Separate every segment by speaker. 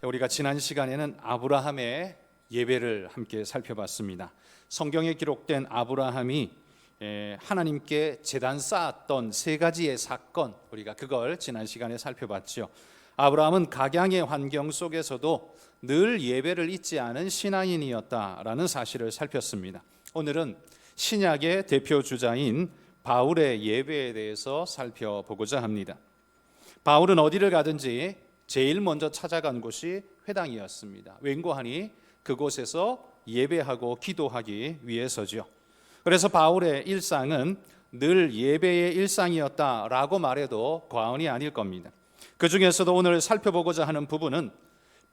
Speaker 1: 우리가 지난 시간에는 아브라함의 예배를 함께 살펴봤습니다. 성경에 기록된 아브라함이 하나님께 제단 쌓았던 세 가지의 사건, 우리가 그걸 지난 시간에 살펴봤죠. 아브라함은 각양의 환경 속에서도 늘 예배를 잊지 않은 신앙인이었다라는 사실을 살폈습니다. 오늘은 신약의 대표 주자인 바울의 예배에 대해서 살펴보고자 합니다. 바울은 어디를 가든지 제일 먼저 찾아간 곳이 회당이었습니다. 웬고하니 그곳에서 예배하고 기도하기 위해서죠. 그래서 바울의 일상은 늘 예배의 일상이었다라고 말해도 과언이 아닐 겁니다. 그 중에서도 오늘 살펴보고자 하는 부분은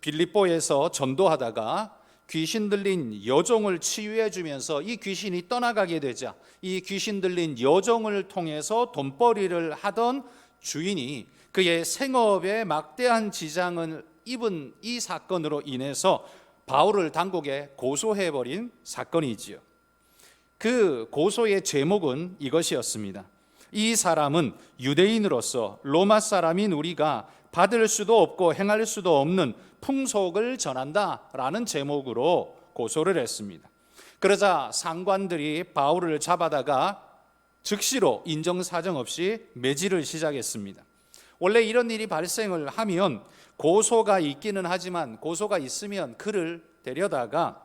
Speaker 1: 빌립보에서 전도하다가 귀신 들린 여종을 치유해 주면서 이 귀신이 떠나가게 되자 이 귀신 들린 여종을 통해서 돈벌이를 하던 주인이 그의 생업에 막대한 지장을 입은 이 사건으로 인해서 바울을 당국에 고소해버린 사건이지요. 그 고소의 제목은 이것이었습니다. 이 사람은 유대인으로서 로마 사람인 우리가 받을 수도 없고 행할 수도 없는 풍속을 전한다라는 제목으로 고소를 했습니다. 그러자 상관들이 바울을 잡아다가 즉시로 인정사정 없이 매질을 시작했습니다. 원래 이런 일이 발생을 하면 고소가 있기는 하지만 고소가 있으면 그를 데려다가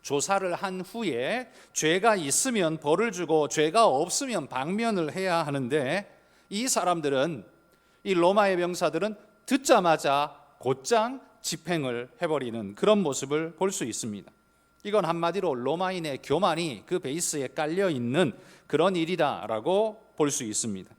Speaker 1: 조사를 한 후에 죄가 있으면 벌을 주고 죄가 없으면 방면을 해야 하는데 이 사람들은, 이 로마의 병사들은 듣자마자 곧장 집행을 해버리는 그런 모습을 볼 수 있습니다. 이건 한마디로 로마인의 교만이 그 베이스에 깔려 있는 그런 일이다라고 볼 수 있습니다.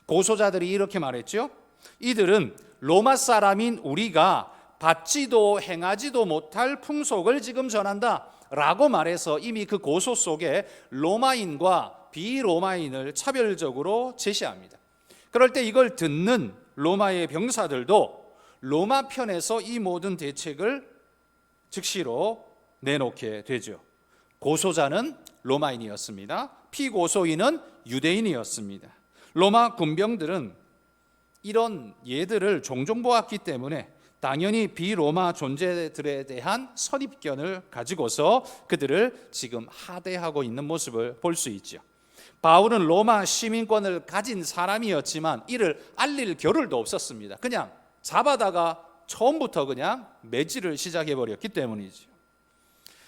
Speaker 1: 고소자들이 이렇게 말했죠. 이들은 로마 사람인 우리가 받지도 행하지도 못할 풍속을 지금 전한다 라고 말해서 이미 그 고소 속에 로마인과 비로마인을 차별적으로 제시합니다. 그럴 때 이걸 듣는 로마의 병사들도 로마 편에서 이 모든 대책을 즉시로 내놓게 되죠. 고소자는 로마인이었습니다. 피고소인은 유대인이었습니다. 로마 군병들은 이런 예들을 종종 보았기 때문에 당연히 비로마 존재들에 대한 선입견을 가지고서 그들을 지금 하대하고 있는 모습을 볼 수 있죠. 바울은 로마 시민권을 가진 사람이었지만 이를 알릴 겨를도 없었습니다. 그냥 잡아다가 처음부터 그냥 매질을 시작해버렸기 때문이죠.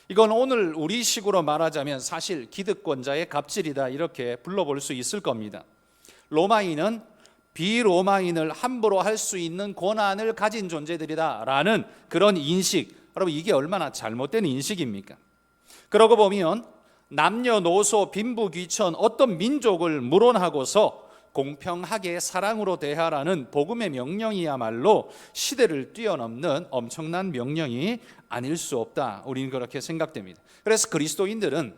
Speaker 1: 이건 오늘 우리식으로 말하자면 사실 기득권자의 갑질이다 이렇게 불러볼 수 있을 겁니다. 로마인은 비로마인을 함부로 할 수 있는 권한을 가진 존재들이다라는 그런 인식, 여러분 이게 얼마나 잘못된 인식입니까? 그러고 보면 남녀노소 빈부귀천 어떤 민족을 물어나고서 공평하게 사랑으로 대하라는 복음의 명령이야말로 시대를 뛰어넘는 엄청난 명령이 아닐 수 없다, 우리는 그렇게 생각됩니다. 그래서 그리스도인들은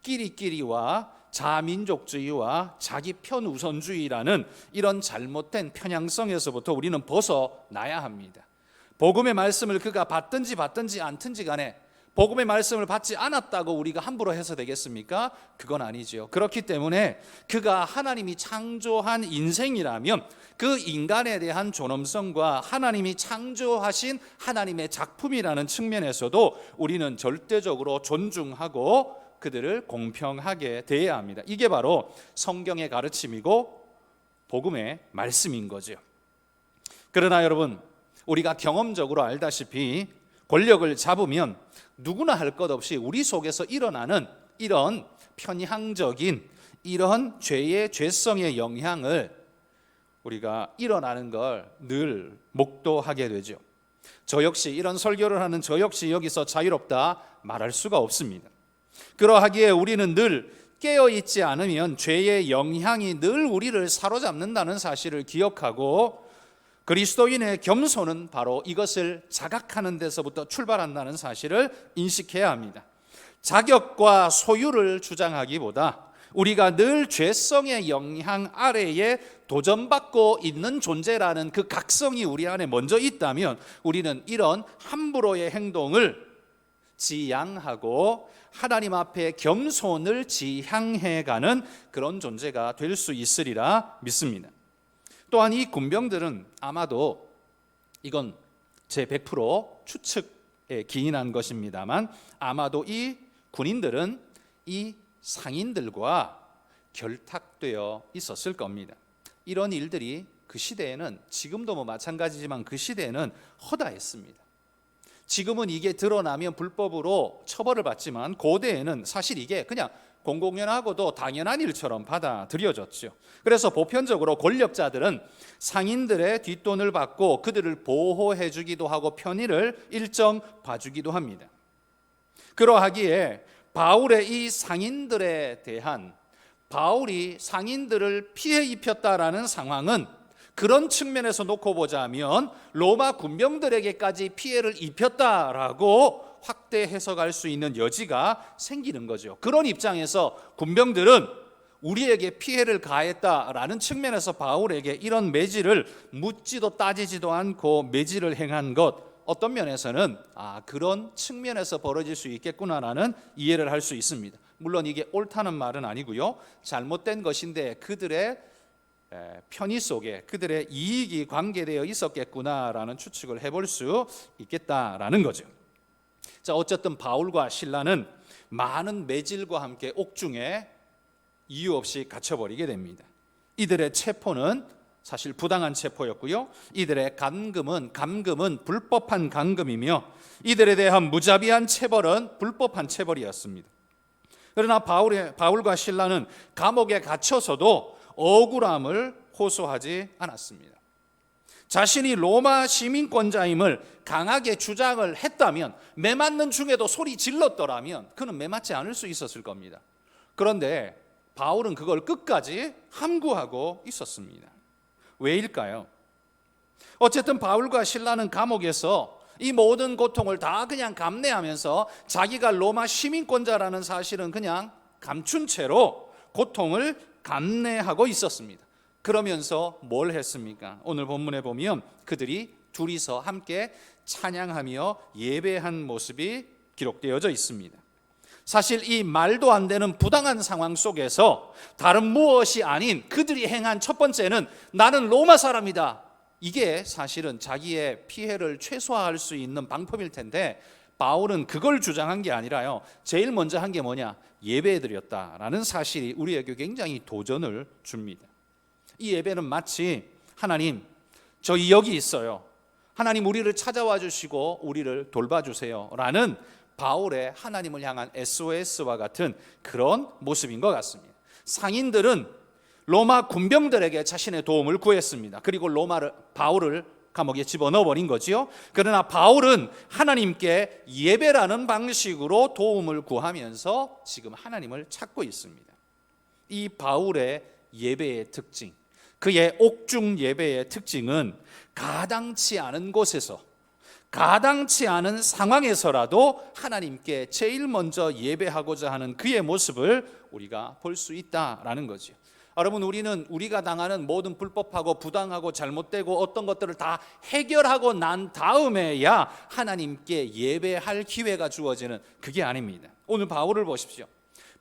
Speaker 1: 끼리끼리와 자민족주의와 자기 편우선주의라는 이런 잘못된 편향성에서부터 우리는 벗어나야 합니다. 복음의 말씀을 그가 받든지 않든지 간에 복음의 말씀을 받지 않았다고 우리가 함부로 해서 되겠습니까? 그건 아니죠. 그렇기 때문에 그가 하나님이 창조한 인생이라면 그 인간에 대한 존엄성과 하나님이 창조하신 하나님의 작품이라는 측면에서도 우리는 절대적으로 존중하고 그들을 공평하게 대해야 합니다. 이게 바로 성경의 가르침이고 복음의 말씀인 거죠. 그러나 여러분, 우리가 경험적으로 알다시피 권력을 잡으면 누구나 할 것 없이 우리 속에서 일어나는 이런 편향적인 이런 죄의 죄성의 영향을 우리가 일어나는 걸 늘 목도하게 되죠. 저 역시 이런 설교를 하는 저 역시 여기서 자유롭다 말할 수가 없습니다. 그러하기에 우리는 늘 깨어있지 않으면 죄의 영향이 늘 우리를 사로잡는다는 사실을 기억하고 그리스도인의 겸손은 바로 이것을 자각하는 데서부터 출발한다는 사실을 인식해야 합니다. 자격과 소유를 주장하기보다 우리가 늘 죄성의 영향 아래에 도전받고 있는 존재라는 그 각성이 우리 안에 먼저 있다면 우리는 이런 함부로의 행동을 지양하고 하나님 앞에 겸손을 지향해가는 그런 존재가 될 수 있으리라 믿습니다. 또한 이 군병들은 아마도 이건 제 100% 추측에 기인한 것입니다만 아마도 이 군인들은 이 상인들과 결탁되어 있었을 겁니다. 이런 일들이 그 시대에는, 지금도 뭐 마찬가지지만 그 시대에는 허다했습니다. 지금은 이게 드러나면 불법으로 처벌을 받지만 고대에는 사실 이게 그냥 공공연하고도 당연한 일처럼 받아들여졌죠. 그래서 보편적으로 권력자들은 상인들의 뒷돈을 받고 그들을 보호해 주기도 하고 편의를 일정 봐주기도 합니다. 그러하기에 바울의 이 상인들에 대한, 바울이 상인들을 피해 입혔다라는 상황은 그런 측면에서 놓고 보자면 로마 군병들에게까지 피해를 입혔다라고 확대 해석할 수 있는 여지가 생기는 거죠. 그런 입장에서 군병들은 우리에게 피해를 가했다라는 측면에서 바울에게 이런 매질을 묻지도 따지지도 않고 매질을 행한 것, 어떤 면에서는 그런 측면에서 벌어질 수 있겠구나라는 이해를 할 수 있습니다. 물론 이게 옳다는 말은 아니고요, 잘못된 것인데 그들의 편의 속에 그들의 이익이 관계되어 있었겠구나라는 추측을 해볼 수 있겠다라는 거죠. 자, 어쨌든 바울과 실라는 많은 매질과 함께 옥중에 이유 없이 갇혀버리게 됩니다. 이들의 체포는 사실 부당한 체포였고요, 이들의 감금은 불법한 감금이며 이들에 대한 무자비한 체벌은 불법한 체벌이었습니다. 그러나 바울과 실라는 감옥에 갇혀서도 억울함을 호소하지 않았습니다. 자신이 로마 시민권자임을 강하게 주장을 했다면, 매맞는 중에도 소리 질렀더라면 그는 매맞지 않을 수 있었을 겁니다. 그런데 바울은 그걸 끝까지 함구하고 있었습니다. 왜일까요? 어쨌든 바울과 실라는 감옥에서 이 모든 고통을 다 그냥 감내하면서 자기가 로마 시민권자라는 사실은 그냥 감춘 채로 고통을 감내하고 있었습니다. 그러면서 뭘 했습니까? 오늘 본문에 보면 그들이 둘이서 함께 찬양하며 예배한 모습이 기록되어져 있습니다. 사실 이 말도 안 되는 부당한 상황 속에서 다른 무엇이 아닌 그들이 행한 첫 번째는 나는 로마 사람이다, 이게 사실은 자기의 피해를 최소화할 수 있는 방법일 텐데 바울은 그걸 주장한 게 아니라요, 제일 먼저 한 게 뭐냐? 예배드렸다라는 사실이 우리에게 굉장히 도전을 줍니다. 이 예배는 마치 하나님, 저희 여기 있어요, 하나님 우리를 찾아와 주시고 우리를 돌봐주세요 라는 바울의 하나님을 향한 SOS와 같은 그런 모습인 것 같습니다. 상인들은 로마 군병들에게 자신의 도움을 구했습니다. 그리고 바울을 감옥에 집어넣어 버린 거지요. 그러나 바울은 하나님께 예배라는 방식으로 도움을 구하면서 지금 하나님을 찾고 있습니다. 이 바울의 예배의 특징, 그의 옥중 예배의 특징은 가당치 않은 곳에서, 가당치 않은 상황에서라도 하나님께 제일 먼저 예배하고자 하는 그의 모습을 우리가 볼 수 있다라는 거죠. 여러분, 우리가 당하는 모든 불법하고 부당하고 잘못되고 어떤 것들을 다 해결하고 난 다음에야 하나님께 예배할 기회가 주어지는, 그게 아닙니다. 오늘 바울을 보십시오.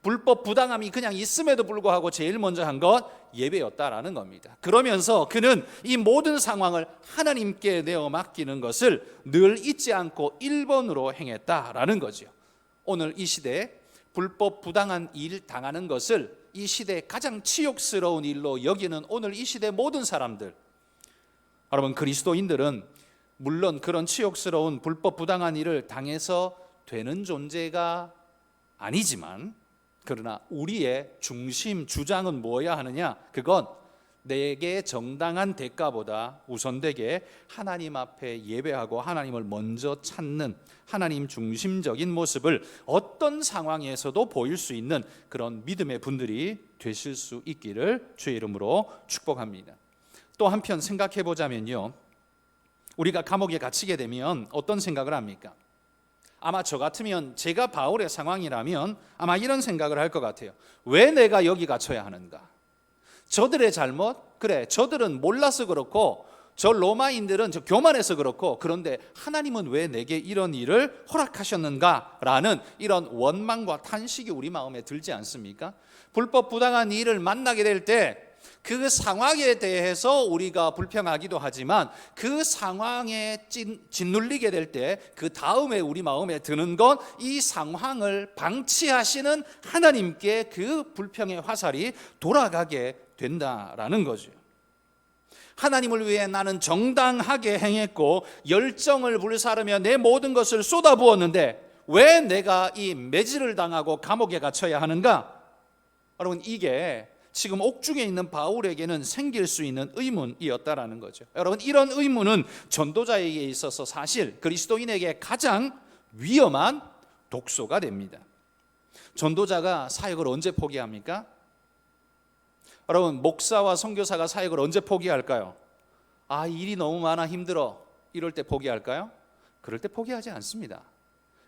Speaker 1: 불법 부당함이 그냥 있음에도 불구하고 제일 먼저 한 것 예배였다라는 겁니다. 그러면서 그는 이 모든 상황을 하나님께 내어 맡기는 것을 늘 잊지 않고 1번으로 행했다라는 거죠. 오늘 이 시대에 불법 부당한 일 당하는 것을 이 시대의 가장 치욕스러운 일로 여기는 오늘 이 시대 모든 사람들, 여러분, 그리스도인들은 물론 그런 치욕스러운 불법 부당한 일을 당해서 되는 존재가 아니지만, 그러나 우리의 중심 주장은 뭐야 하느냐? 그건 내게 정당한 대가보다 우선되게 하나님 앞에 예배하고 하나님을 먼저 찾는 하나님 중심적인 모습을 어떤 상황에서도 보일 수 있는 그런 믿음의 분들이 되실 수 있기를 주의 이름으로 축복합니다. 또 한편 생각해 보자면요, 우리가 감옥에 갇히게 되면 어떤 생각을 합니까? 아마 저 같으면, 제가 바울의 상황이라면 아마 이런 생각을 할 것 같아요. 왜 내가 여기 갇혀야 하는가? 저들의 잘못? 그래, 저들은 몰라서 그렇고 저 로마인들은 저 교만해서 그렇고, 그런데 하나님은 왜 내게 이런 일을 허락하셨는가라는 이런 원망과 탄식이 우리 마음에 들지 않습니까? 불법 부당한 일을 만나게 될 때 그 상황에 대해서 우리가 불평하기도 하지만 그 상황에 짓눌리게 될 때 그 다음에 우리 마음에 드는 건 이 상황을 방치하시는 하나님께 그 불평의 화살이 돌아가게 된다라는 거죠. 하나님을 위해 나는 정당하게 행했고 열정을 불사르며 내 모든 것을 쏟아부었는데 왜 내가 이 매질을 당하고 감옥에 갇혀야 하는가? 여러분, 이게 지금 옥중에 있는 바울에게는 생길 수 있는 의문이었다라는 거죠. 여러분, 이런 의문은 전도자에게 있어서 사실 그리스도인에게 가장 위험한 독소가 됩니다. 전도자가 사역을 언제 포기합니까? 여러분, 목사와 선교사가 사역을 언제 포기할까요? 일이 너무 많아 힘들어 이럴 때 포기할까요? 그럴 때 포기하지 않습니다.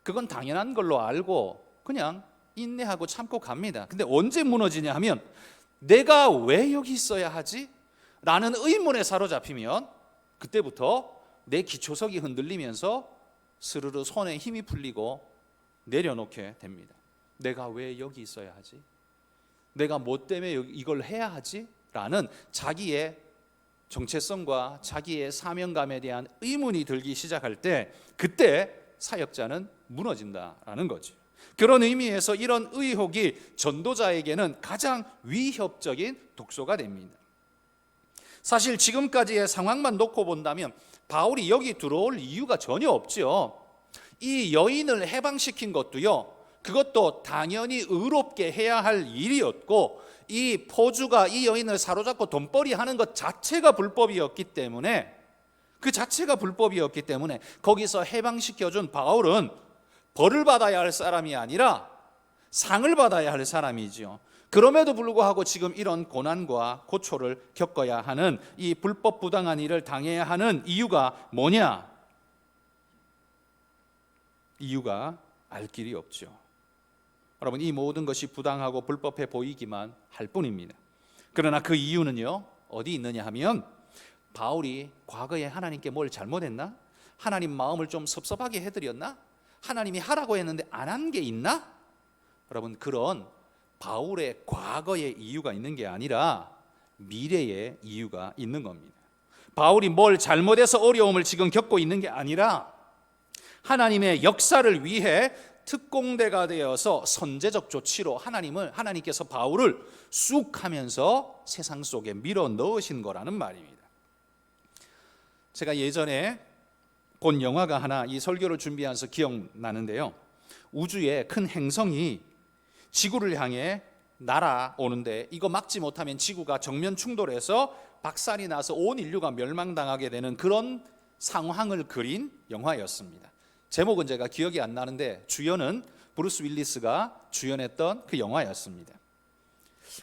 Speaker 1: 그건 당연한 걸로 알고 그냥 인내하고 참고 갑니다. 근데 언제 무너지냐 하면 내가 왜 여기 있어야 하지? 라는 의문에 사로잡히면 그때부터 내 기초석이 흔들리면서 스르르 손에 힘이 풀리고 내려놓게 됩니다. 내가 왜 여기 있어야 하지? 내가 뭐 때문에 이걸 해야 하지? 라는 자기의 정체성과 자기의 사명감에 대한 의문이 들기 시작할 때 그때 사역자는 무너진다라는 거죠. 그런 의미에서 이런 의혹이 전도자에게는 가장 위협적인 독소가 됩니다. 사실 지금까지의 상황만 놓고 본다면 바울이 여기 들어올 이유가 전혀 없죠. 이 여인을 해방시킨 것도요, 그것도 당연히 의롭게 해야 할 일이었고 이 포주가 이 여인을 사로잡고 돈벌이 하는 것 자체가 불법이었기 때문에 거기서 해방시켜준 바울은 벌을 받아야 할 사람이 아니라 상을 받아야 할 사람이지요. 그럼에도 불구하고 지금 이런 고난과 고초를 겪어야 하는 이 불법 부당한 일을 당해야 하는 이유가 뭐냐? 이유가 알 길이 없죠. 여러분, 이 모든 것이 부당하고 불법해 보이기만 할 뿐입니다. 그러나 그 이유는요, 어디 있느냐 하면 바울이 과거에 하나님께 뭘 잘못했나? 하나님 마음을 좀 섭섭하게 해드렸나? 하나님이 하라고 했는데 안 한 게 있나? 여러분, 그런 바울의 과거의 이유가 있는 게 아니라 미래의 이유가 있는 겁니다. 바울이 뭘 잘못해서 어려움을 지금 겪고 있는 게 아니라 하나님의 역사를 위해 특공대가 되어서 선제적 조치로 하나님께서 바울을 쑥 하면서 세상 속에 밀어 넣으신 거라는 말입니다. 제가 예전에 본 영화가 하나 이 설교를 준비하면서 기억나는데요, 우주에 큰 행성이 지구를 향해 날아오는데 이거 막지 못하면 지구가 정면 충돌해서 박살이 나서 온 인류가 멸망당하게 되는 그런 상황을 그린 영화였습니다. 제목은 제가 기억이 안 나는데 주연은 브루스 윌리스가 주연했던 그 영화였습니다.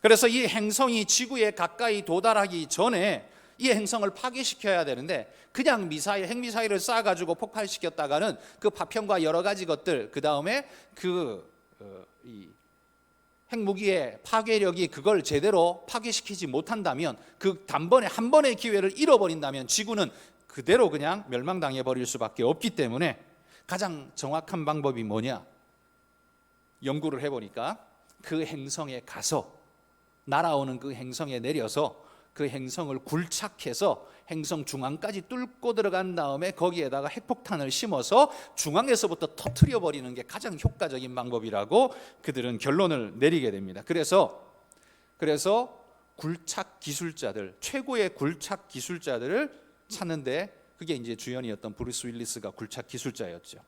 Speaker 1: 그래서 이 행성이 지구에 가까이 도달하기 전에 이 행성을 파괴시켜야 되는데 그냥 핵미사일을 쏴가지고 폭발시켰다가는 그 파편과 여러 가지 것들, 그 다음에 이 핵무기의 파괴력이 그걸 제대로 파괴시키지 못한다면, 그 한 번의 기회를 잃어버린다면 지구는 그대로 그냥 멸망당해 버릴 수밖에 없기 때문에 가장 정확한 방법이 뭐냐? 연구를 해보니까 그 행성에 가서, 날아오는 그 행성에 내려서 그 행성을 굴착해서 행성 중앙까지 뚫고 들어간 다음에 거기에다가 핵폭탄을 심어서 중앙에서부터 터뜨려 버리는 게 가장 효과적인 방법이라고 그들은 결론을 내리게 됩니다. 그래서 굴착 기술자들, 최고의 굴착 기술자들을 찾는데 그게 이제 주연이었던 브루스 윌리스가 굴착 기술자였죠.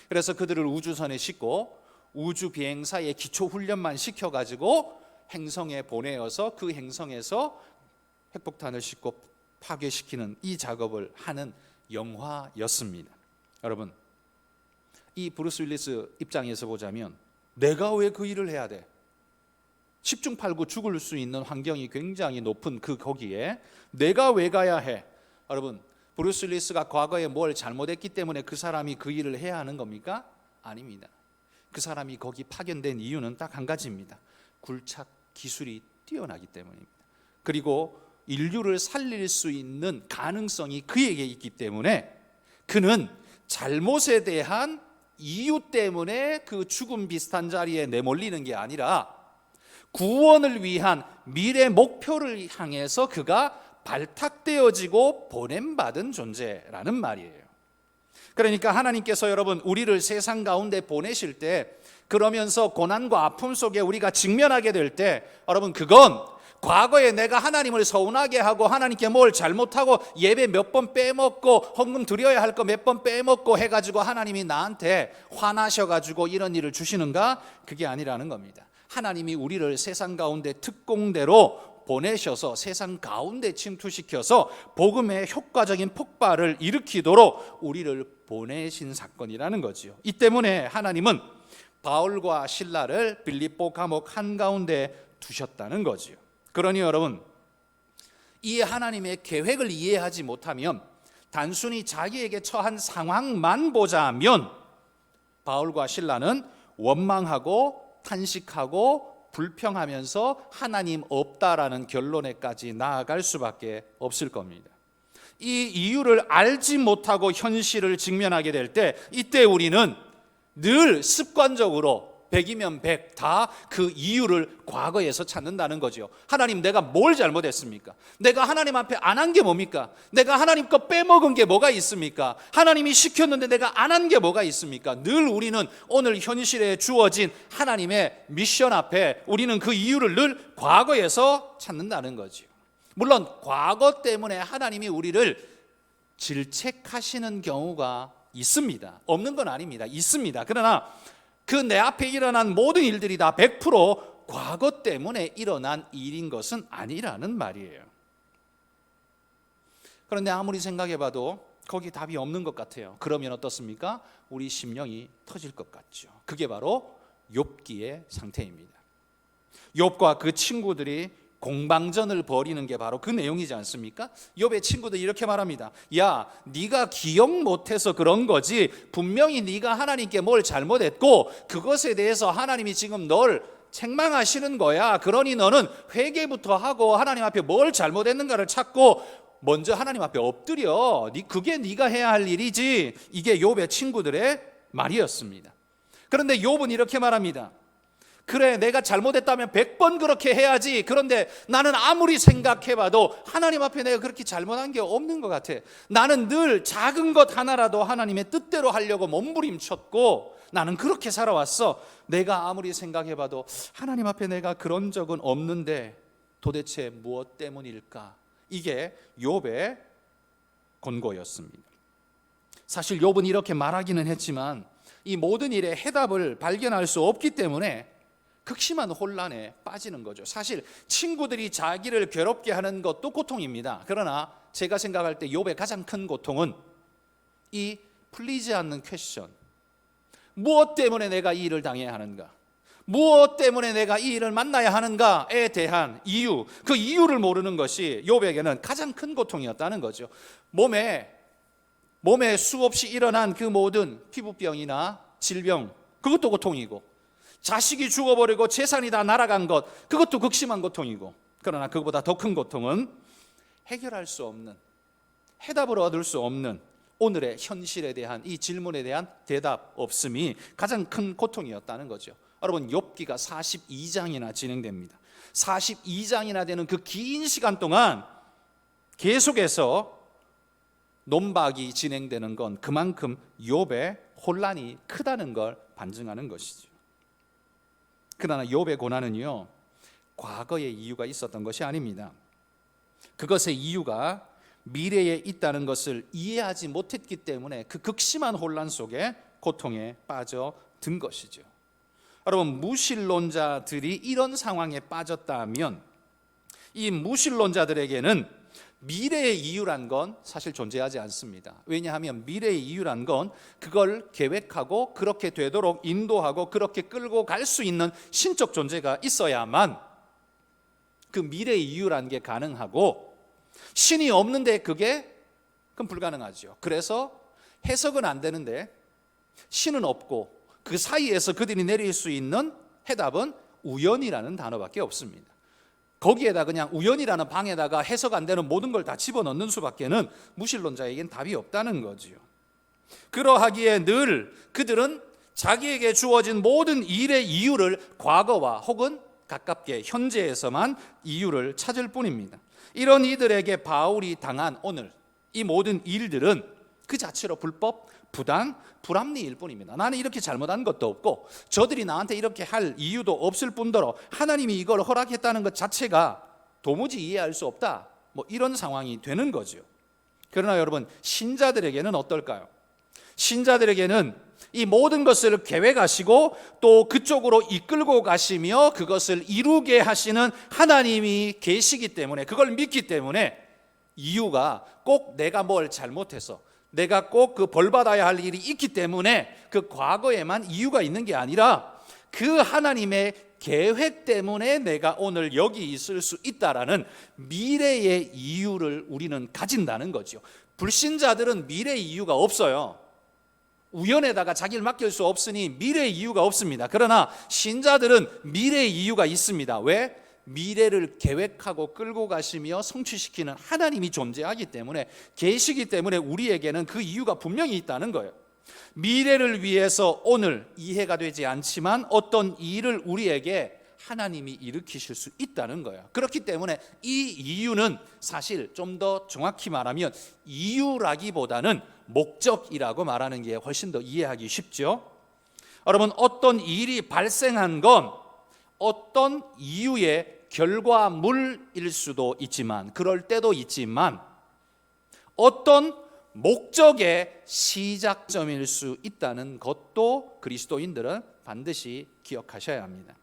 Speaker 1: 그래서 그들을 우주선에 싣고 우주 비행사의 기초 훈련만 시켜가지고 행성에 보내어서 그 행성에서 핵폭탄을 싣고 파괴시키는 이 작업을 하는 영화였습니다. 여러분, 이 브루스 윌리스 입장에서 보자면 내가 왜 그 일을 해야 돼? 10중 8구 죽을 수 있는 환경이 굉장히 높은 거기에 내가 왜 가야 해? 여러분, 브루스 윌리스가 과거에 뭘 잘못했기 때문에 그 사람이 그 일을 해야 하는 겁니까? 아닙니다. 그 사람이 거기 파견된 이유는 딱 한 가지입니다. 굴착 기술이 뛰어나기 때문입니다. 그리고 인류를 살릴 수 있는 가능성이 그에게 있기 때문에 그는 잘못에 대한 이유 때문에 그 죽음 비슷한 자리에 내몰리는 게 아니라 구원을 위한 미래 목표를 향해서 그가 발탁되어지고 보냄받은 존재라는 말이에요. 그러니까 하나님께서 여러분 우리를 세상 가운데 보내실 때, 그러면서 고난과 아픔 속에 우리가 직면하게 될 때, 여러분 그건 과거에 내가 하나님을 서운하게 하고 하나님께 뭘 잘못하고 예배 몇 번 빼먹고 헌금 드려야 할 거 몇 번 빼먹고 해가지고 하나님이 나한테 화나셔가지고 이런 일을 주시는가? 그게 아니라는 겁니다. 하나님이 우리를 세상 가운데 특공대로 보내셔서 세상 가운데 침투시켜서 복음의 효과적인 폭발을 일으키도록 우리를 보내신 사건이라는 거지요. 이 때문에 하나님은 바울과 실라를 빌립보 감옥 한가운데 두셨다는 거지요. 그러니 여러분, 이 하나님의 계획을 이해하지 못하면, 단순히 자기에게 처한 상황만 보자면 바울과 실라는 원망하고 탄식하고 불평하면서 하나님 없다라는 결론에까지 나아갈 수밖에 없을 겁니다. 이 이유를 알지 못하고 현실을 직면하게 될 때, 이때 우리는 늘 습관적으로 100이면 100 다 그 이유를 과거에서 찾는다는 거죠. 하나님, 내가 뭘 잘못했습니까? 내가 하나님 앞에 안 한 게 뭡니까? 내가 하나님 거 빼먹은 게 뭐가 있습니까? 하나님이 시켰는데 내가 안 한 게 뭐가 있습니까? 늘 우리는 오늘 현실에 주어진 하나님의 미션 앞에 우리는 그 이유를 늘 과거에서 찾는다는 거죠. 물론 과거 때문에 하나님이 우리를 질책하시는 경우가 있습니다. 없는 건 아닙니다. 있습니다. 그러나 그 내 앞에 일어난 모든 일들이 다 100% 과거 때문에 일어난 일인 것은 아니라는 말이에요. 그런데 아무리 생각해봐도 거기 답이 없는 것 같아요. 그러면 어떻습니까? 우리 심령이 터질 것 같죠. 그게 바로 욥기의 상태입니다. 욥과 그 친구들이 공방전을 벌이는 게 바로 그 내용이지 않습니까? 욥의 친구들이 이렇게 말합니다. 야, 네가 기억 못해서 그런 거지, 분명히 네가 하나님께 뭘 잘못했고 그것에 대해서 하나님이 지금 널 책망하시는 거야. 그러니 너는 회개부터 하고 하나님 앞에 뭘 잘못했는가를 찾고 먼저 하나님 앞에 엎드려. 그게 네가 해야 할 일이지. 이게 욥의 친구들의 말이었습니다. 그런데 욥은 이렇게 말합니다. 그래, 내가 잘못했다면 100번 그렇게 해야지. 그런데 나는 아무리 생각해봐도 하나님 앞에 내가 그렇게 잘못한 게 없는 것 같아. 나는 늘 작은 것 하나라도 하나님의 뜻대로 하려고 몸부림쳤고 나는 그렇게 살아왔어. 내가 아무리 생각해봐도 하나님 앞에 내가 그런 적은 없는데 도대체 무엇 때문일까? 이게 욥의 권고였습니다. 사실 욥은 이렇게 말하기는 했지만 이 모든 일에 해답을 발견할 수 없기 때문에 극심한 혼란에 빠지는 거죠. 사실 친구들이 자기를 괴롭게 하는 것도 고통입니다. 그러나 제가 생각할 때 욥의 가장 큰 고통은 이 풀리지 않는 퀘스천, 무엇 때문에 내가 이 일을 당해야 하는가, 무엇 때문에 내가 이 일을 만나야 하는가에 대한 이유, 그 이유를 모르는 것이 욥에게는 가장 큰 고통이었다는 거죠. 몸에 수없이 일어난 그 모든 피부병이나 질병, 그것도 고통이고, 자식이 죽어버리고 재산이 다 날아간 것, 그것도 극심한 고통이고, 그러나 그것보다 더 큰 고통은 해결할 수 없는, 해답을 얻을 수 없는 오늘의 현실에 대한 이 질문에 대한 대답 없음이 가장 큰 고통이었다는 거죠. 여러분, 욥기가 42장이나 진행됩니다. 42장이나 되는 그 긴 시간 동안 계속해서 논박이 진행되는 건 그만큼 욥의 혼란이 크다는 걸 반증하는 것이죠. 그러나 욥의 고난은요, 과거의 이유가 있었던 것이 아닙니다. 그것의 이유가 미래에 있다는 것을 이해하지 못했기 때문에 그 극심한 혼란 속에 고통에 빠져든 것이죠. 여러분, 무신론자들이 이런 상황에 빠졌다면 이 무신론자들에게는 미래의 이유란 건 사실 존재하지 않습니다. 왜냐하면 미래의 이유란 건 그걸 계획하고 그렇게 되도록 인도하고 그렇게 끌고 갈 수 있는 신적 존재가 있어야만 그 미래의 이유란 게 가능하고, 신이 없는데 그건 불가능하죠. 그래서 해석은 안 되는데 신은 없고 그 사이에서 그들이 내릴 수 있는 해답은 우연이라는 단어밖에 없습니다. 거기에다 그냥 우연이라는 방에다가 해석 안 되는 모든 걸 다 집어넣는 수밖에는 무신론자에겐 답이 없다는 거지요. 그러하기에 늘 그들은 자기에게 주어진 모든 일의 이유를 과거와 혹은 가깝게 현재에서만 이유를 찾을 뿐입니다. 이런 이들에게 바울이 당한 오늘 이 모든 일들은 그 자체로 불법, 부당, 불합리일 뿐입니다. 나는 이렇게 잘못한 것도 없고 저들이 나한테 이렇게 할 이유도 없을 뿐더러 하나님이 이걸 허락했다는 것 자체가 도무지 이해할 수 없다, 이런 상황이 되는 거죠. 그러나 여러분, 신자들에게는 어떨까요? 신자들에게는 이 모든 것을 계획하시고 또 그쪽으로 이끌고 가시며 그것을 이루게 하시는 하나님이 계시기 때문에, 그걸 믿기 때문에 이유가 꼭 내가 뭘 잘못해서 내가 꼭 그 벌받아야 할 일이 있기 때문에 그 과거에만 이유가 있는 게 아니라 그 하나님의 계획 때문에 내가 오늘 여기 있을 수 있다라는 미래의 이유를 우리는 가진다는 거죠. 불신자들은 미래의 이유가 없어요. 우연에다가 자기를 맡길 수 없으니 미래의 이유가 없습니다. 그러나 신자들은 미래의 이유가 있습니다. 왜? 미래를 계획하고 끌고 가시며 성취시키는 하나님이 존재하기 때문에, 계시기 때문에 우리에게는 그 이유가 분명히 있다는 거예요. 미래를 위해서 오늘 이해가 되지 않지만 어떤 일을 우리에게 하나님이 일으키실 수 있다는 거예요. 그렇기 때문에 이 이유는 사실 좀 더 정확히 말하면 이유라기보다는 목적이라고 말하는 게 훨씬 더 이해하기 쉽죠. 여러분, 어떤 일이 발생한 건 어떤 이유의 결과물일 수도 있지만, 그럴 때도 있지만 어떤 목적의 시작점일 수 있다는 것도 그리스도인들은 반드시 기억하셔야 합니다.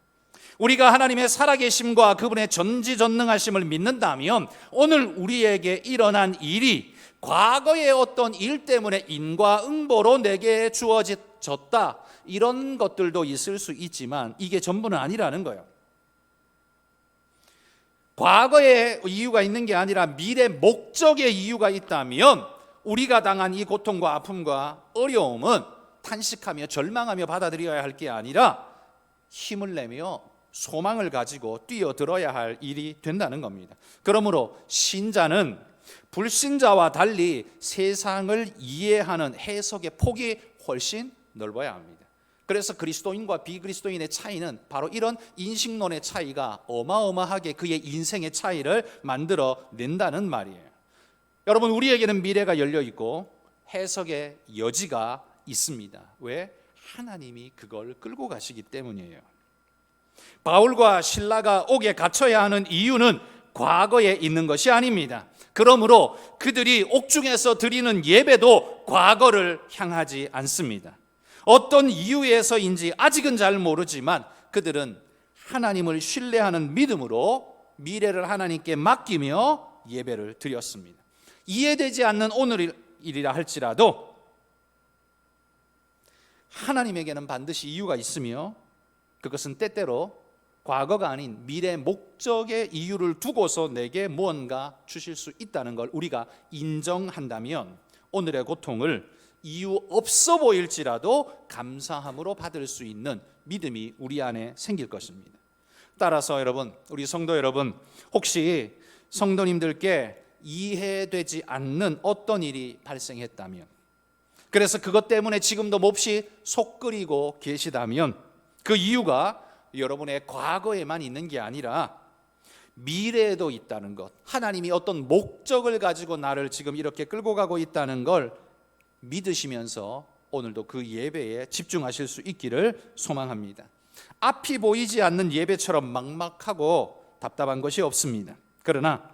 Speaker 1: 우리가 하나님의 살아계심과 그분의 전지전능하심을 믿는다면 오늘 우리에게 일어난 일이 과거의 어떤 일 때문에 인과응보로 내게 주어졌다, 이런 것들도 있을 수 있지만 이게 전부는 아니라는 거예요. 과거의 이유가 있는 게 아니라 미래 목적의 이유가 있다면 우리가 당한 이 고통과 아픔과 어려움은 탄식하며 절망하며 받아들여야 할 게 아니라 힘을 내며 소망을 가지고 뛰어들어야 할 일이 된다는 겁니다. 그러므로 신자는 불신자와 달리 세상을 이해하는 해석의 폭이 훨씬 넓어야 합니다. 그래서 그리스도인과 비그리스도인의 차이는 바로 이런 인식론의 차이가 어마어마하게 그의 인생의 차이를 만들어 낸다는 말이에요. 여러분, 우리에게는 미래가 열려 있고 해석의 여지가 있습니다. 왜? 하나님이 그걸 끌고 가시기 때문이에요. 바울과 실라가 옥에 갇혀야 하는 이유는 과거에 있는 것이 아닙니다. 그러므로 그들이 옥중에서 드리는 예배도 과거를 향하지 않습니다. 어떤 이유에서인지 아직은 잘 모르지만 그들은 하나님을 신뢰하는 믿음으로 미래를 하나님께 맡기며 예배를 드렸습니다. 이해되지 않는 오늘이라 할지라도 하나님에게는 반드시 이유가 있으며 그것은 때때로 과거가 아닌 미래 목적의 이유를 두고서 내게 무언가 주실 수 있다는 걸 우리가 인정한다면 오늘의 고통을 이유 없어 보일지라도 감사함으로 받을 수 있는 믿음이 우리 안에 생길 것입니다. 따라서 여러분, 우리 성도 여러분, 혹시 성도님들께 이해되지 않는 어떤 일이 발생했다면, 그래서 그것 때문에 지금도 몹시 속 끓이고 계시다면 그 이유가 여러분의 과거에만 있는 게 아니라 미래에도 있다는 것, 하나님이 어떤 목적을 가지고 나를 지금 이렇게 끌고 가고 있다는 걸 믿으시면서 오늘도 그 예배에 집중하실 수 있기를 소망합니다. 앞이 보이지 않는 예배처럼 막막하고 답답한 것이 없습니다. 그러나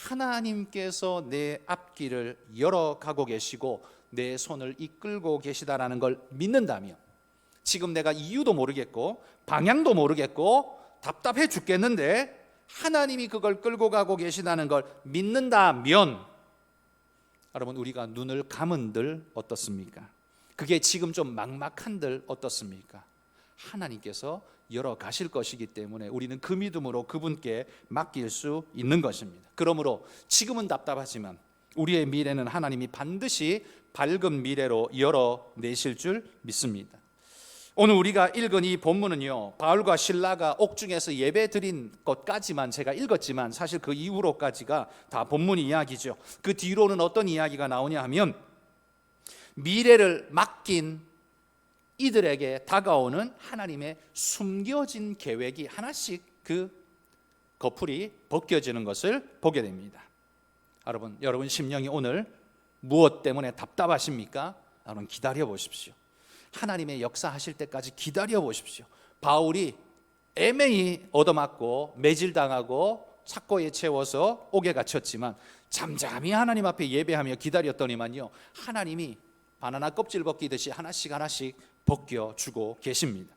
Speaker 1: 하나님께서 내 앞길을 열어가고 계시고 내 손을 이끌고 계시다라는 걸 믿는다면, 지금 내가 이유도 모르겠고 방향도 모르겠고 답답해 죽겠는데 하나님이 그걸 끌고 가고 계시다는 걸 믿는다면, 여러분, 우리가 눈을 감은들 어떻습니까? 그게 지금 좀 막막한들 어떻습니까? 하나님께서 열어가실 것이기 때문에 우리는 그 믿음으로 그분께 맡길 수 있는 것입니다. 그러므로 지금은 답답하지만 우리의 미래는 하나님이 반드시 밝은 미래로 열어내실 줄 믿습니다. 오늘 우리가 읽은 이 본문은요, 바울과 실라가 옥중에서 예배 드린 것까지만 제가 읽었지만 사실 그 이후로까지가 다 본문 이야기죠. 그 뒤로는 어떤 이야기가 나오냐 하면 미래를 맡긴 이들에게 다가오는 하나님의 숨겨진 계획이 하나씩 그 거풀이 벗겨지는 것을 보게 됩니다. 여러분 심령이 오늘 무엇 때문에 답답하십니까? 여러분 기다려 보십시오. 하나님의 역사하실 때까지 기다려 보십시오. 바울이 애매히 얻어맞고 매질당하고 착고에 채워서 옥에 갇혔지만 잠잠히 하나님 앞에 예배하며 기다렸더니만요, 하나님이 바나나 껍질 벗기듯이 하나씩 하나씩 벗겨주고 계십니다.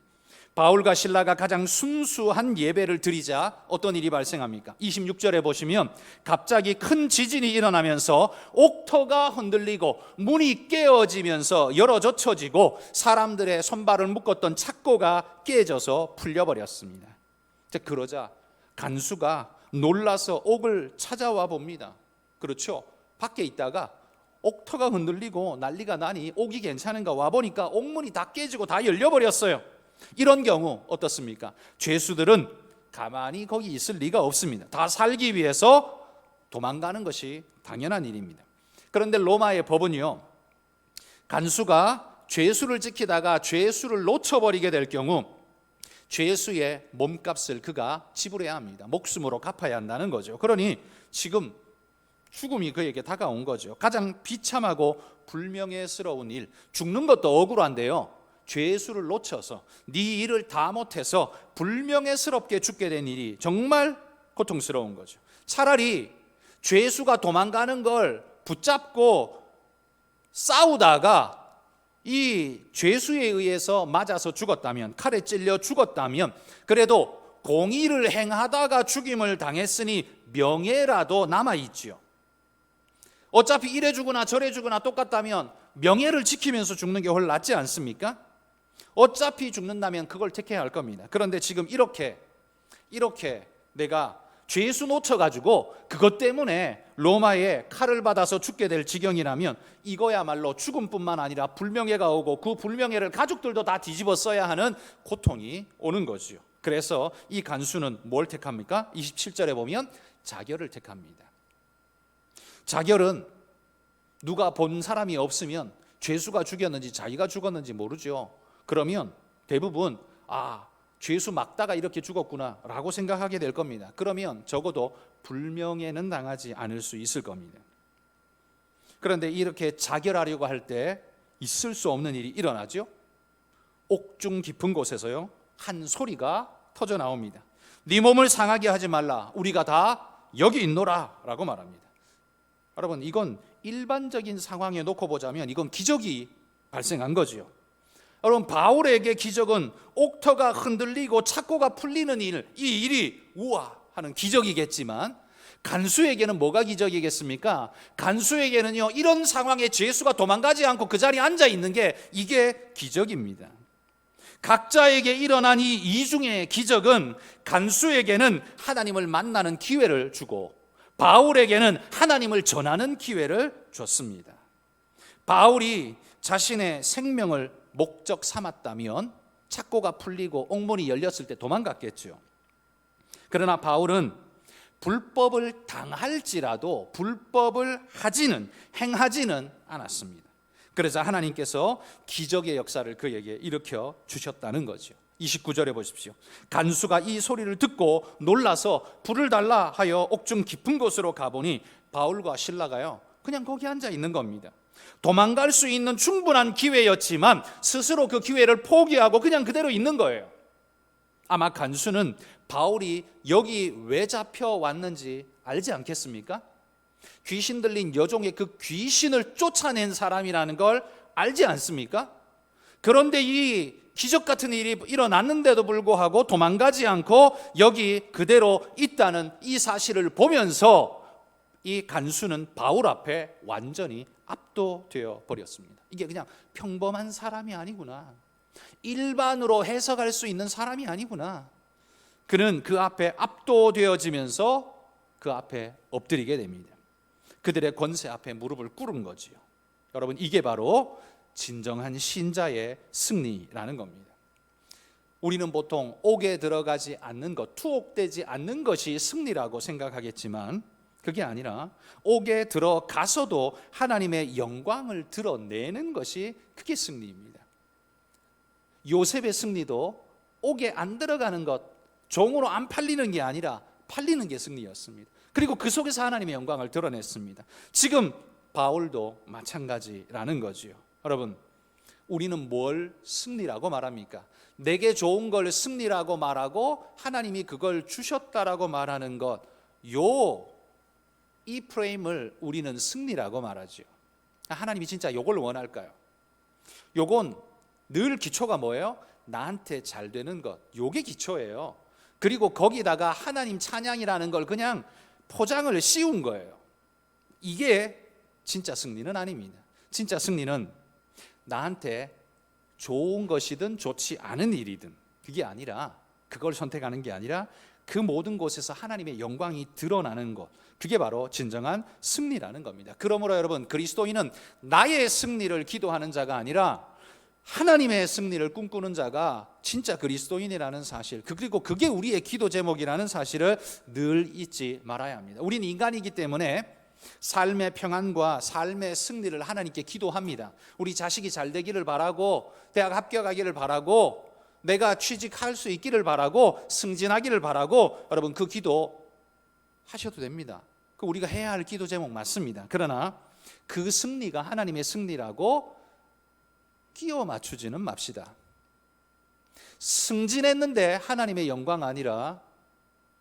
Speaker 1: 바울과 실라가 가장 순수한 예배를 드리자 어떤 일이 발생합니까? 26절에 보시면 갑자기 큰 지진이 일어나면서 옥터가 흔들리고 문이 깨어지면서 열어젖혀지고 사람들의 손발을 묶었던 착고가 깨져서 풀려버렸습니다. 그러자 간수가 놀라서 옥을 찾아와 봅니다. 그렇죠? 밖에 있다가 옥터가 흔들리고 난리가 나니 옥이 괜찮은가 와보니까 옥문이 다 깨지고 다 열려버렸어요. 이런 경우 어떻습니까? 죄수들은 가만히 거기 있을 리가 없습니다. 다 살기 위해서 도망가는 것이 당연한 일입니다. 그런데 로마의 법은요, 간수가 죄수를 지키다가 죄수를 놓쳐버리게 될 경우 죄수의 몸값을 그가 지불해야 합니다. 목숨으로 갚아야 한다는 거죠. 그러니 지금 죽음이 그에게 다가온 거죠. 가장 비참하고 불명예스러운 일, 죽는 것도 억울한데요, 죄수를 놓쳐서 네 일을 다 못해서 불명예스럽게 죽게 된 일이 정말 고통스러운 거죠. 차라리 죄수가 도망가는 걸 붙잡고 싸우다가 이 죄수에 의해서 맞아서 죽었다면, 칼에 찔려 죽었다면 그래도 공의를 행하다가 죽임을 당했으니 명예라도 남아있지요. 어차피 이래 죽으나 저래 죽으나 똑같다면 명예를 지키면서 죽는 게 훨씬 낫지 않습니까? 어차피 죽는다면 그걸 택해야 할 겁니다. 그런데 지금 이렇게 내가 죄수 놓쳐가지고 그것 때문에 로마에 칼을 받아서 죽게 될 지경이라면 이거야말로 죽음뿐만 아니라 불명예가 오고 그 불명예를 가족들도 다 뒤집어 써야 하는 고통이 오는 거지요. 그래서 이 간수는 뭘 택합니까? 27절에 보면 자결을 택합니다. 자결은 누가 본 사람이 없으면 죄수가 죽였는지 자기가 죽었는지 모르죠. 그러면 대부분 죄수 막다가 이렇게 죽었구나 라고 생각하게 될 겁니다. 그러면 적어도 불명예는 당하지 않을 수 있을 겁니다. 그런데 이렇게 자결하려고 할 때 있을 수 없는 일이 일어나죠. 옥중 깊은 곳에서요, 한 소리가 터져 나옵니다. 네 몸을 상하게 하지 말라, 우리가 다 여기 있노라 라고 말합니다. 여러분, 이건 일반적인 상황에 놓고 보자면 이건 기적이 발생한 거죠. 여러분, 바울에게 기적은 옥터가 흔들리고 착고가 풀리는 일, 이 일이 우와 하는 기적이겠지만 간수에게는 뭐가 기적이겠습니까? 간수에게는요, 이런 상황에 죄수가 도망가지 않고 그 자리에 앉아 있는 게 이게 기적입니다. 각자에게 일어난 이 이중의 기적은 간수에게는 하나님을 만나는 기회를 주고 바울에게는 하나님을 전하는 기회를 줬습니다. 바울이 자신의 생명을 목적 삼았다면 착고가 풀리고 옥문이 열렸을 때 도망갔겠죠. 그러나 바울은 불법을 당할지라도 불법을 행하지는 않았습니다. 그래서 하나님께서 기적의 역사를 그에게 일으켜 주셨다는 거죠. 29절에 보십시오. 간수가 이 소리를 듣고 놀라서 불을 달라 하여 옥중 깊은 곳으로 가보니 바울과 실라가요, 그냥 거기 앉아 있는 겁니다. 도망갈 수 있는 충분한 기회였지만 스스로 그 기회를 포기하고 그냥 그대로 있는 거예요. 아마 간수는 바울이 여기 왜 잡혀왔는지 알지 않겠습니까? 귀신 들린 여종의 그 귀신을 쫓아낸 사람이라는 걸 알지 않습니까? 그런데 이 기적 같은 일이 일어났는데도 불구하고 도망가지 않고 여기 그대로 있다는 이 사실을 보면서 이 간수는 바울 앞에 완전히 압도되어 버렸습니다. 이게 그냥 평범한 사람이 아니구나, 일반으로 해석할 수 있는 사람이 아니구나. 그는 그 앞에 압도되어지면서 그 앞에 엎드리게 됩니다. 그들의 권세 앞에 무릎을 꿇은 거지요. 여러분, 이게 바로 진정한 신자의 승리라는 겁니다. 우리는 보통 옥에 들어가지 않는 것, 투옥되지 않는 것이 승리라고 생각하겠지만 그게 아니라 옥에 들어가서도 하나님의 영광을 드러내는 것이 그게 승리입니다. 요셉의 승리도 옥에 안 들어가는 것, 종으로 안 팔리는 게 아니라 팔리는 게 승리였습니다. 그리고 그 속에서 하나님의 영광을 드러냈습니다. 지금 바울도 마찬가지라는 거지요. 여러분, 우리는 뭘 승리라고 말합니까? 내게 좋은 걸 승리라고 말하고 하나님이 그걸 주셨다라고 말하는 것, 이 프레임을 우리는 승리라고 말하죠. 하나님이 진짜 요걸 원할까요? 요건 늘 기초가 뭐예요? 나한테 잘 되는 것, 요게 기초예요. 그리고 거기다가 하나님 찬양이라는 걸 그냥 포장을 씌운 거예요. 이게 진짜 승리는 아닙니다. 진짜 승리는 나한테 좋은 것이든 좋지 않은 일이든 그게 아니라, 그걸 선택하는 게 아니라 그 모든 곳에서 하나님의 영광이 드러나는 것, 그게 바로 진정한 승리라는 겁니다. 그러므로 여러분, 그리스도인은 나의 승리를 기도하는 자가 아니라 하나님의 승리를 꿈꾸는 자가 진짜 그리스도인이라는 사실, 그리고 그게 우리의 기도 제목이라는 사실을 늘 잊지 말아야 합니다. 우리는 인간이기 때문에 삶의 평안과 삶의 승리를 하나님께 기도합니다. 우리 자식이 잘 되기를 바라고, 대학 합격하기를 바라고, 내가 취직할 수 있기를 바라고, 승진하기를 바라고, 여러분 그 기도 하셔도 됩니다. 그 우리가 해야 할 기도 제목 맞습니다. 그러나 그 승리가 하나님의 승리라고 끼워 맞추지는 맙시다. 승진했는데 하나님의 영광 아니라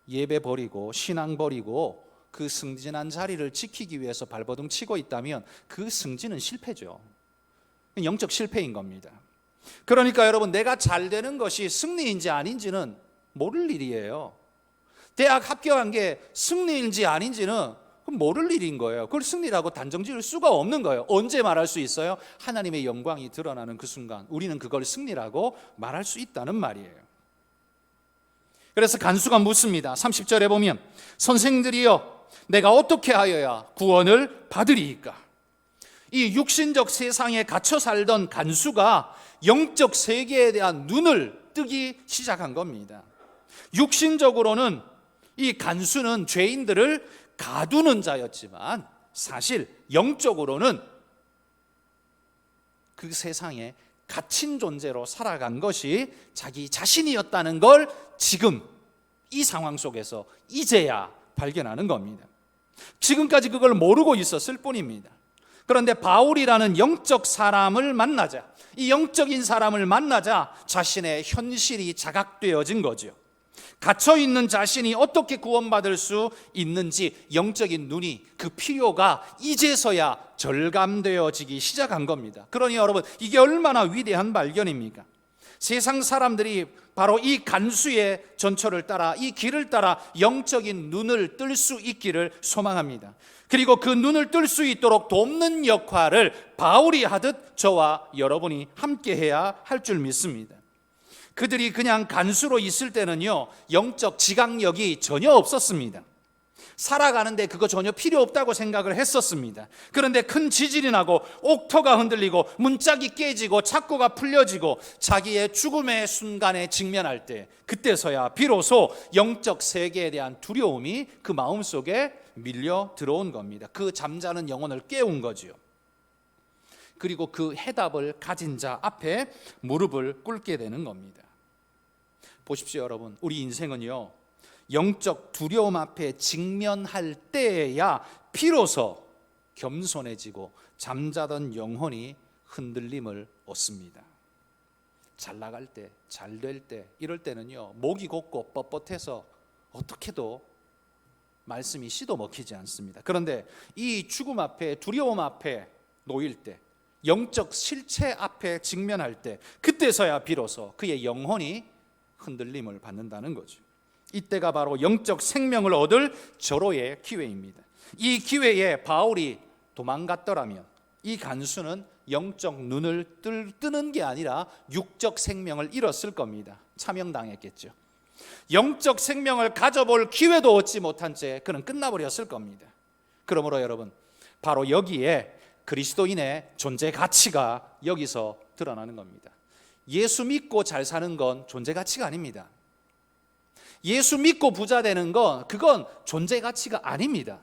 Speaker 1: 예배 버리고 신앙 버리고 그 승진한 자리를 지키기 위해서 발버둥 치고 있다면 그 승진은 실패죠. 영적 실패인 겁니다. 그러니까 여러분, 내가 잘 되는 것이 승리인지 아닌지는 모를 일이에요. 대학 합격한 게 승리인지 아닌지는 모를 일인 거예요. 그걸 승리라고 단정 지을 수가 없는 거예요. 언제 말할 수 있어요? 하나님의 영광이 드러나는 그 순간 우리는 그걸 승리라고 말할 수 있다는 말이에요. 그래서 간수가 묻습니다. 30절에 보면, 선생들이여, 내가 어떻게 하여야 구원을 받으리이까? 이 육신적 세상에 갇혀 살던 간수가 영적 세계에 대한 눈을 뜨기 시작한 겁니다. 육신적으로는 이 간수는 죄인들을 가두는 자였지만 사실 영적으로는 그 세상에 갇힌 존재로 살아간 것이 자기 자신이었다는 걸 지금 이 상황 속에서 이제야 발견하는 겁니다. 지금까지 그걸 모르고 있었을 뿐입니다. 그런데 바울이라는 영적 사람을 만나자, 이 영적인 사람을 만나자 자신의 현실이 자각되어진 거죠. 갇혀있는 자신이 어떻게 구원받을 수 있는지 영적인 눈이, 그 필요가 이제서야 절감되어지기 시작한 겁니다. 그러니 여러분, 이게 얼마나 위대한 발견입니까? 세상 사람들이 바로 이 간수의 전철을 따라, 이 길을 따라 영적인 눈을 뜰 수 있기를 소망합니다. 그리고 그 눈을 뜰 수 있도록 돕는 역할을 바울이 하듯 저와 여러분이 함께 해야 할 줄 믿습니다. 그들이 그냥 간수로 있을 때는요, 영적 지각력이 전혀 없었습니다. 살아가는데 그거 전혀 필요 없다고 생각을 했었습니다. 그런데 큰 지진이 나고 옥토가 흔들리고 문짝이 깨지고 착고가 풀려지고 자기의 죽음의 순간에 직면할 때, 그때서야 비로소 영적 세계에 대한 두려움이 그 마음속에 밀려 들어온 겁니다. 그 잠자는 영혼을 깨운 거지요. 그리고 그 해답을 가진 자 앞에 무릎을 꿇게 되는 겁니다. 보십시오 여러분, 우리 인생은요, 영적 두려움 앞에 직면할 때에야 비로소 겸손해지고 잠자던 영혼이 흔들림을 얻습니다. 잘 나갈 때, 잘 될 때, 이럴 때는요, 목이 곧고 뻣뻣해서 어떻게도 말씀이 씨도 먹히지 않습니다. 그런데 이 죽음 앞에, 두려움 앞에 놓일 때, 영적 실체 앞에 직면할 때, 그때서야 비로소 그의 영혼이 흔들림을 받는다는 거죠. 이때가 바로 영적 생명을 얻을 절호의 기회입니다. 이 기회에 바울이 도망갔더라면 이 간수는 영적 눈을 뜨는 게 아니라 육적 생명을 잃었을 겁니다. 차명당했겠죠. 영적 생명을 가져볼 기회도 얻지 못한 채 그는 끝나버렸을 겁니다. 그러므로 여러분, 바로 여기에 그리스도인의 존재 가치가 여기서 드러나는 겁니다. 예수 믿고 잘 사는 건 존재 가치가 아닙니다. 예수 믿고 부자 되는 건 그건 존재 가치가 아닙니다.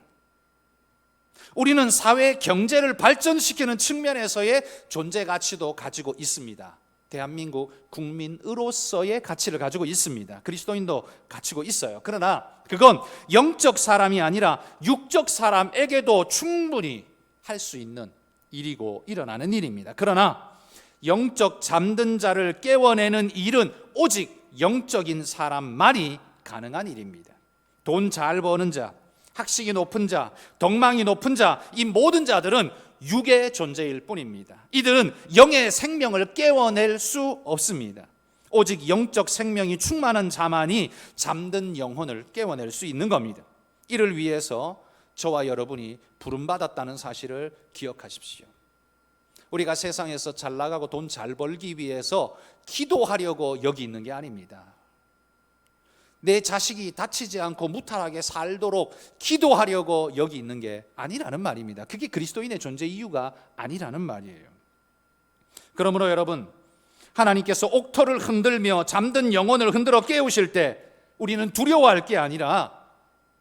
Speaker 1: 우리는 사회 경제를 발전시키는 측면에서의 존재 가치도 가지고 있습니다. 대한민국 국민으로서의 가치를 가지고 있습니다. 그리스도인도 가지고 있어요. 그러나 그건 영적 사람이 아니라 육적 사람에게도 충분히 할 수 있는 일이고 일어나는 일입니다. 그러나 영적 잠든 자를 깨워내는 일은 오직 영적인 사람만이 가능한 일입니다. 돈 잘 버는 자, 학식이 높은 자, 덕망이 높은 자, 이 모든 자들은 육의 존재일 뿐입니다. 이들은 영의 생명을 깨워낼 수 없습니다. 오직 영적 생명이 충만한 자만이 잠든 영혼을 깨워낼 수 있는 겁니다. 이를 위해서 저와 여러분이 부름받았다는 사실을 기억하십시오. 우리가 세상에서 잘 나가고 돈 잘 벌기 위해서 기도하려고 여기 있는 게 아닙니다. 내 자식이 다치지 않고 무탈하게 살도록 기도하려고 여기 있는 게 아니라는 말입니다. 그게 그리스도인의 존재 이유가 아니라는 말이에요. 그러므로 여러분, 하나님께서 옥토를 흔들며 잠든 영혼을 흔들어 깨우실 때 우리는 두려워할 게 아니라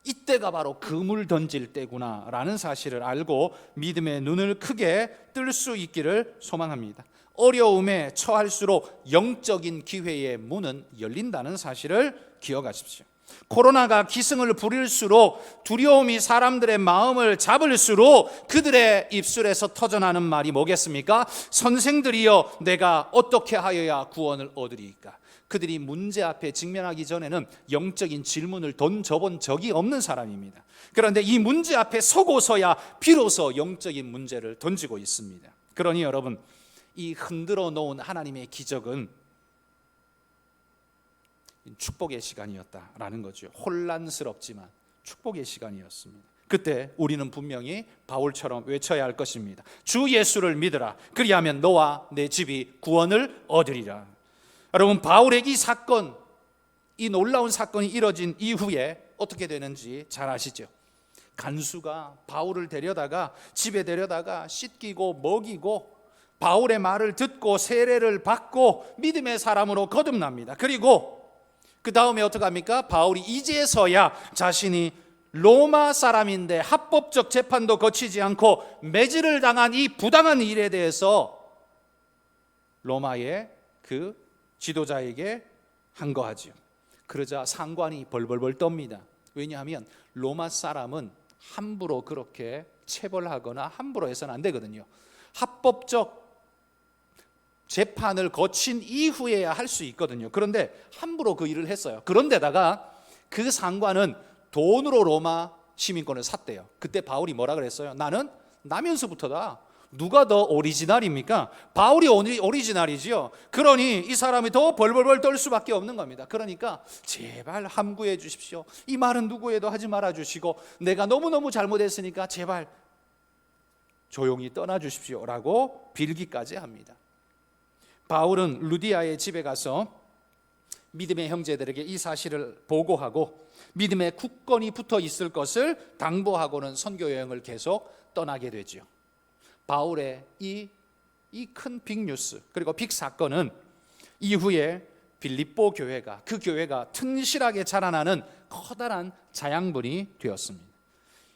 Speaker 1: 이때가 바로 그물 던질 때구나 라는 사실을 알고 믿음의 눈을 크게 뜰 수 있기를 소망합니다. 어려움에 처할수록 영적인 기회의 문은 열린다는 사실을 기억하십시오. 코로나가 기승을 부릴수록 두려움이 사람들의 마음을 잡을수록 그들의 입술에서 터져나는 말이 뭐겠습니까? 선생들이여, 내가 어떻게 하여야 구원을 얻으리이까? 그들이 문제 앞에 직면하기 전에는 영적인 질문을 던져본 적이 없는 사람입니다. 그런데 이 문제 앞에 서고서야 비로소 영적인 문제를 던지고 있습니다. 그러니 여러분, 이 흔들어 놓은 하나님의 기적은 축복의 시간이었다라는 거죠. 혼란스럽지만 축복의 시간이었습니다. 그때 우리는 분명히 바울처럼 외쳐야 할 것입니다. 주 예수를 믿으라. 그리하면 너와 내 집이 구원을 얻으리라. 여러분, 바울의 이 사건, 이 놀라운 사건이 이뤄진 이후에 어떻게 되는지 잘 아시죠? 간수가 바울을 데려다가 집에 데려다가 씻기고 먹이고 바울의 말을 듣고 세례를 받고 믿음의 사람으로 거듭납니다. 그리고 그 다음에 어떻게 합니까? 바울이 이제서야 자신이 로마 사람인데 합법적 재판도 거치지 않고 매질을 당한 이 부당한 일에 대해서 로마의 그 지도자에게 항거하지요. 그러자 상관이 벌벌벌 떱니다. 왜냐하면 로마 사람은 함부로 그렇게 체벌하거나 함부로 해서는 안 되거든요. 합법적 재판을 거친 이후에야 할 수 있거든요. 그런데 함부로 그 일을 했어요. 그런데다가 그 상관은 돈으로 로마 시민권을 샀대요. 그때 바울이 뭐라 그랬어요? 나는 나면서부터다. 누가 더 오리지널입니까? 바울이 오리지널이지요. 그러니 이 사람이 더 벌벌벌 떨 수밖에 없는 겁니다. 그러니까 제발 함구해 주십시오. 이 말은 누구에도 하지 말아 주시고 내가 너무너무 잘못했으니까 제발 조용히 떠나 주십시오 라고 빌기까지 합니다. 바울은 루디아의 집에 가서 믿음의 형제들에게 이 사실을 보고하고 믿음의 굳건히 붙어 있을 것을 당부하고는 선교 여행을 계속 떠나게 되죠. 바울의 이 큰 빅뉴스 그리고 빅사건은 이후에 빌립보 교회가, 그 교회가 튼실하게 자라나는 커다란 자양분이 되었습니다.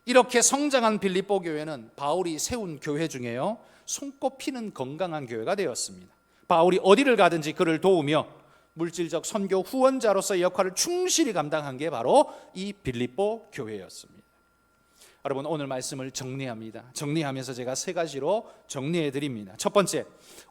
Speaker 1: 이렇게 성장한 빌립보 교회는 바울이 세운 교회 중에요 손꼽히는 건강한 교회가 되었습니다. 바울이 어디를 가든지 그를 도우며 물질적 선교 후원자로서의 역할을 충실히 감당한 게 바로 이 빌립보 교회였습니다. 여러분, 오늘 말씀을 정리합니다. 정리하면서 제가 세 가지로 정리해 드립니다. 첫 번째,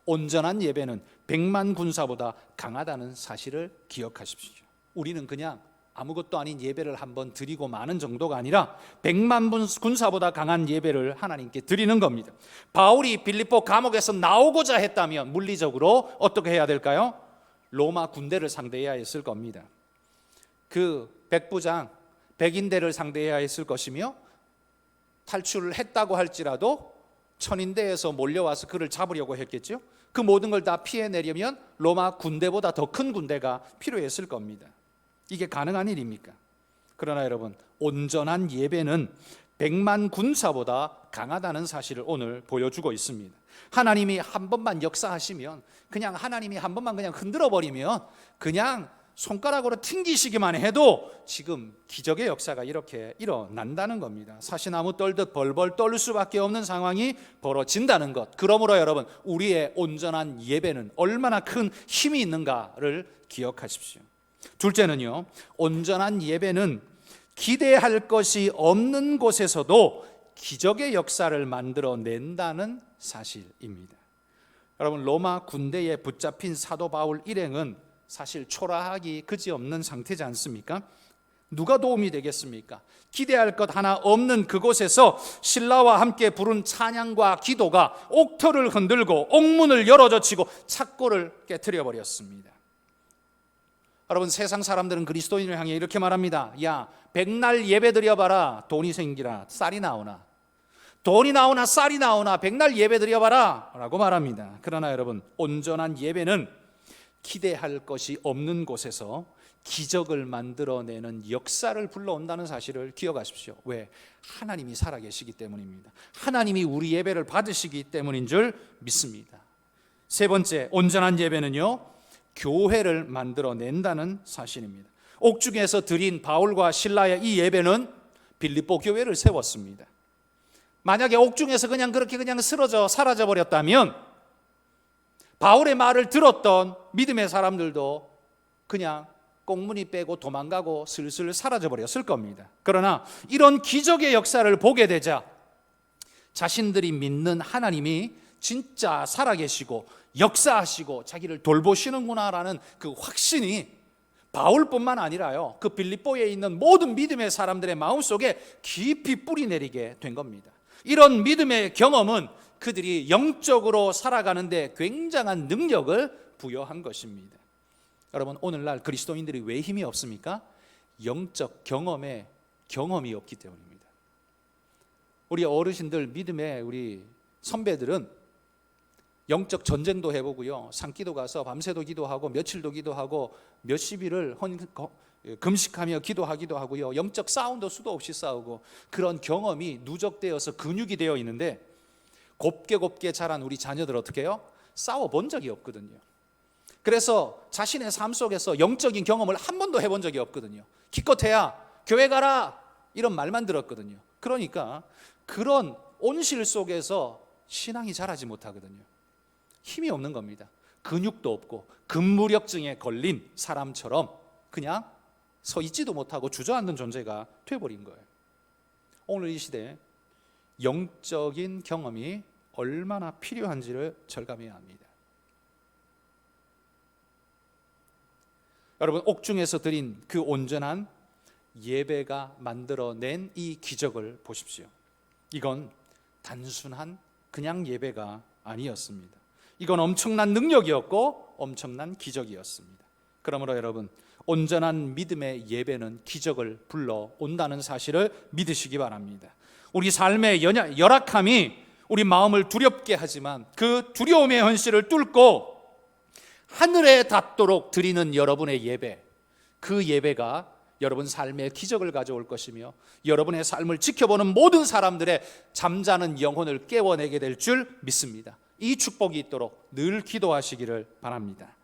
Speaker 1: 온전한 예배는 100만 군사보다 강하다는 사실을 기억하십시오. 우리는 그냥 아무것도 아닌 예배를 한번 드리고 마는 정도가 아니라 100만 군사보다 강한 예배를 하나님께 드리는 겁니다. 바울이 빌립보 감옥에서 나오고자 했다면 물리적으로 어떻게 해야 될까요? 로마 군대를 상대해야 했을 겁니다. 그 백부장, 백인대를 상대해야 했을 것이며 탈출을 했다고 할지라도 천인대에서 몰려와서 그를 잡으려고 했겠죠. 그 모든 걸 다 피해내려면 로마 군대보다 더 큰 군대가 필요했을 겁니다. 이게 가능한 일입니까? 그러나 여러분, 온전한 예배는 100만 군사보다 강하다는 사실을 오늘 보여주고 있습니다. 하나님이 한 번만 역사하시면, 그냥 하나님이 한 번만 그냥 흔들어 버리면 그냥 손가락으로 튕기시기만 해도 지금 기적의 역사가 이렇게 일어난다는 겁니다. 사시나무 떨듯 벌벌 떨 수밖에 없는 상황이 벌어진다는 것. 그러므로 여러분, 우리의 온전한 예배는 얼마나 큰 힘이 있는가를 기억하십시오. 둘째는요, 온전한 예배는 기대할 것이 없는 곳에서도 기적의 역사를 만들어낸다는 사실입니다. 여러분, 로마 군대에 붙잡힌 사도 바울 일행은 사실 초라하기 그지없는 상태지 않습니까? 누가 도움이 되겠습니까? 기대할 것 하나 없는 그곳에서 신라와 함께 부른 찬양과 기도가 옥터를 흔들고 옥문을 열어젖히고 착고를 깨트려 버렸습니다. 여러분, 세상 사람들은 그리스도인을 향해 이렇게 말합니다. 야, 백날 예배 드려봐라. 돈이 생기라. 쌀이 나오나. 돈이 나오나 쌀이 나오나 백날 예배 드려봐라 라고 말합니다. 그러나 여러분, 온전한 예배는 기대할 것이 없는 곳에서 기적을 만들어내는 역사를 불러온다는 사실을 기억하십시오. 왜? 하나님이 살아계시기 때문입니다. 하나님이 우리 예배를 받으시기 때문인 줄 믿습니다. 세 번째, 온전한 예배는요, 교회를 만들어낸다는 사실입니다. 옥중에서 드린 바울과 신라의 이 예배는 빌립보 교회를 세웠습니다. 만약에 옥중에서 그렇게 쓰러져 사라져 버렸다면 바울의 말을 들었던 믿음의 사람들도 그냥 꽁무니 빼고 도망가고 슬슬 사라져 버렸을 겁니다. 그러나 이런 기적의 역사를 보게 되자 자신들이 믿는 하나님이 진짜 살아계시고 역사하시고 자기를 돌보시는구나라는 그 확신이 바울뿐만 아니라요, 그 빌립보에 있는 모든 믿음의 사람들의 마음속에 깊이 뿌리내리게 된 겁니다. 이런 믿음의 경험은 그들이 영적으로 살아가는데 굉장한 능력을 부여한 것입니다. 여러분, 오늘날 그리스도인들이 왜 힘이 없습니까? 영적 경험이 없기 때문입니다. 우리 어르신들, 믿음의 우리 선배들은 영적 전쟁도 해보고요, 산기도 가서 밤새도 기도하고 며칠도 기도하고 몇십일을 금식하며 기도하기도 하고요, 영적 싸움도 수도 없이 싸우고, 그런 경험이 누적되어서 근육이 되어 있는데 곱게 자란 우리 자녀들 어떻게 해요? 싸워본 적이 없거든요. 그래서 자신의 삶 속에서 영적인 경험을 한 번도 해본 적이 없거든요. 기껏해야 교회 가라 이런 말만 들었거든요. 그러니까 그런 온실 속에서 신앙이 자라지 못하거든요. 힘이 없는 겁니다. 근육도 없고 근무력증에 걸린 사람처럼 그냥 서 있지도 못하고 주저앉는 존재가 되어버린 거예요. 오늘 이 시대에 영적인 경험이 얼마나 필요한지를 절감해야 합니다. 여러분, 옥중에서 드린 그 온전한 예배가 만들어낸 이 기적을 보십시오. 이건 단순한 그냥 예배가 아니었습니다. 이건 엄청난 능력이었고 엄청난 기적이었습니다. 그러므로 여러분, 온전한 믿음의 예배는 기적을 불러온다는 사실을 믿으시기 바랍니다. 우리 삶의 열악함이 우리 마음을 두렵게 하지만 그 두려움의 현실을 뚫고 하늘에 닿도록 드리는 여러분의 예배, 그 예배가 여러분 삶의 기적을 가져올 것이며 여러분의 삶을 지켜보는 모든 사람들의 잠자는 영혼을 깨워내게 될 줄 믿습니다. 이 축복이 있도록 늘 기도하시기를 바랍니다.